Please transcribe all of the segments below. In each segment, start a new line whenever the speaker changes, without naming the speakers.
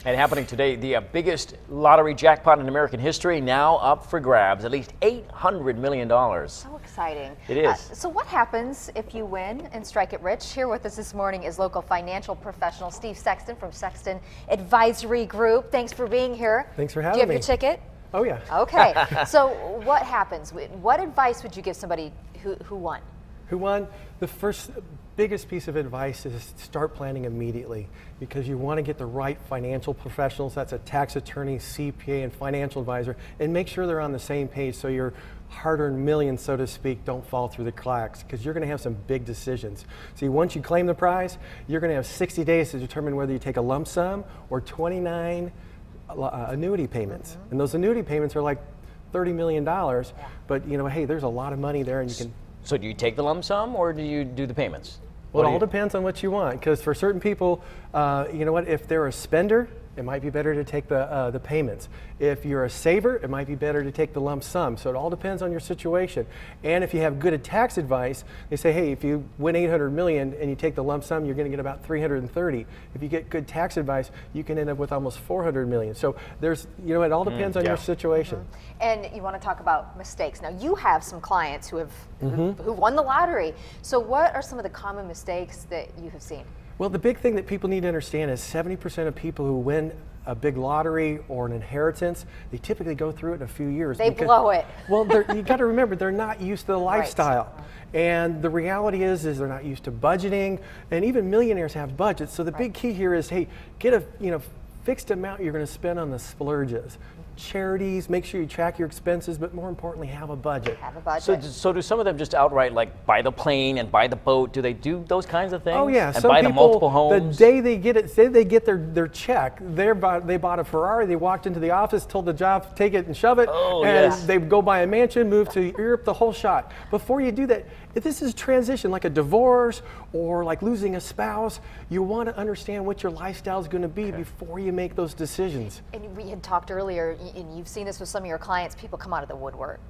And happening today, the biggest lottery jackpot in American history, now up for grabs, at least $800 million.
So exciting.
It is.
So what happens if you win and strike it rich? Here with us this morning is local financial professional Steve Sexton from Sexton Advisory Group. Thanks for being here.
Thanks for having
me. Do you
me.
have your ticket?
Oh, yeah.
Okay. So what happens? What advice would you give somebody who won?
Who won? The first biggest piece of advice is start planning immediately, because you want to get the right financial professionals. That's a tax attorney, CPA, and financial advisor, and make sure they're on the same page so your hard-earned millions, so to speak, don't fall through the cracks, because you're going to have some big decisions. See, once you claim the prize, you're going to have 60 days to determine whether you take a lump sum or 29 annuity payments. And those annuity payments are like $30 million, but you know, hey, there's a lot of money there, and you can.
So do you take the lump sum or do you do the payments?
Well, it all depends on what you want, because for certain people, you know what, if they're a spender, it might be better to take the payments. If you're a saver, it might be better to take the lump sum. So it all depends on your situation. And if you have good tax advice, they say, hey, if you win $800 million and you take the lump sum, you're going to get about $330. If you get good tax advice, you can end up with almost $400 million. So there's, you know, it all depends on your situation.
And you want to talk about mistakes. Now, you have some clients who have who won the lottery. So what are some of the common mistakes that you have seen?
Well, the big thing that people need to understand is 70% of people who win a big lottery or an inheritance, they typically go through it in a few years.
They blow it.
Well, you got to remember, they're not used to the lifestyle. Right. And the reality is they're not used to budgeting, and even millionaires have budgets. So the big key here is, hey, get a fixed amount you're going to spend on the splurges. Charities, make sure you track your expenses, but more importantly, have a budget.
Have a budget.
So do some of them just outright like buy the plane and buy the boat? Do they do those kinds of things?
Oh yeah,
and
some
buy
people,
the multiple homes?
the day they get it, say they get their check, they bought a Ferrari, they walked into the office, told the job, take it and shove it, and they go buy a mansion, move to Europe, the whole shot. Before you do that, if this is transition, like a divorce or like losing a spouse, you want to understand what your lifestyle is going to be before you make those decisions.
And we had talked earlier, and you've seen this with some of your clients, people come out of the woodwork.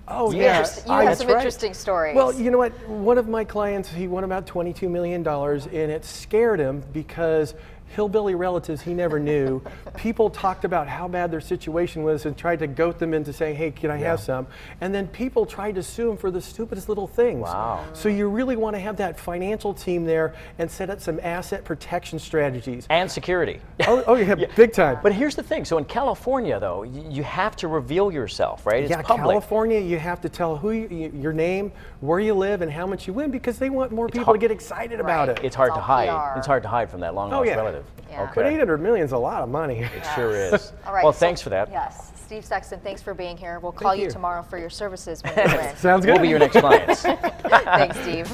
Oh yeah,
You have some interesting stories.
Well, you know what? One of my clients, he won about $22 million, and it scared him because hillbilly relatives he never knew. People talked about how bad their situation was and tried to goat them into saying, hey, can I have some? And then people tried to sue him for the stupidest little things.
Wow.
So you really want to have that financial team there and set up some asset protection strategies.
And security.
Oh yeah, big time.
But here's the thing. So in California, though, you have to reveal yourself, right? It's public.
California, you have to tell who your name, where you live, and how much you win, because they want more people to get excited about it.
It's hard to hide.
PR.
It's hard to hide from that long-lost relative.
Yeah.
But $800 million is a lot of money.
It sure is.
All right,
well, thanks for that.
Yes. Steve Sexton, thanks for being here. We'll call you tomorrow for your services when you win.
Sounds good.
We'll be your next clients.
Thanks, Steve.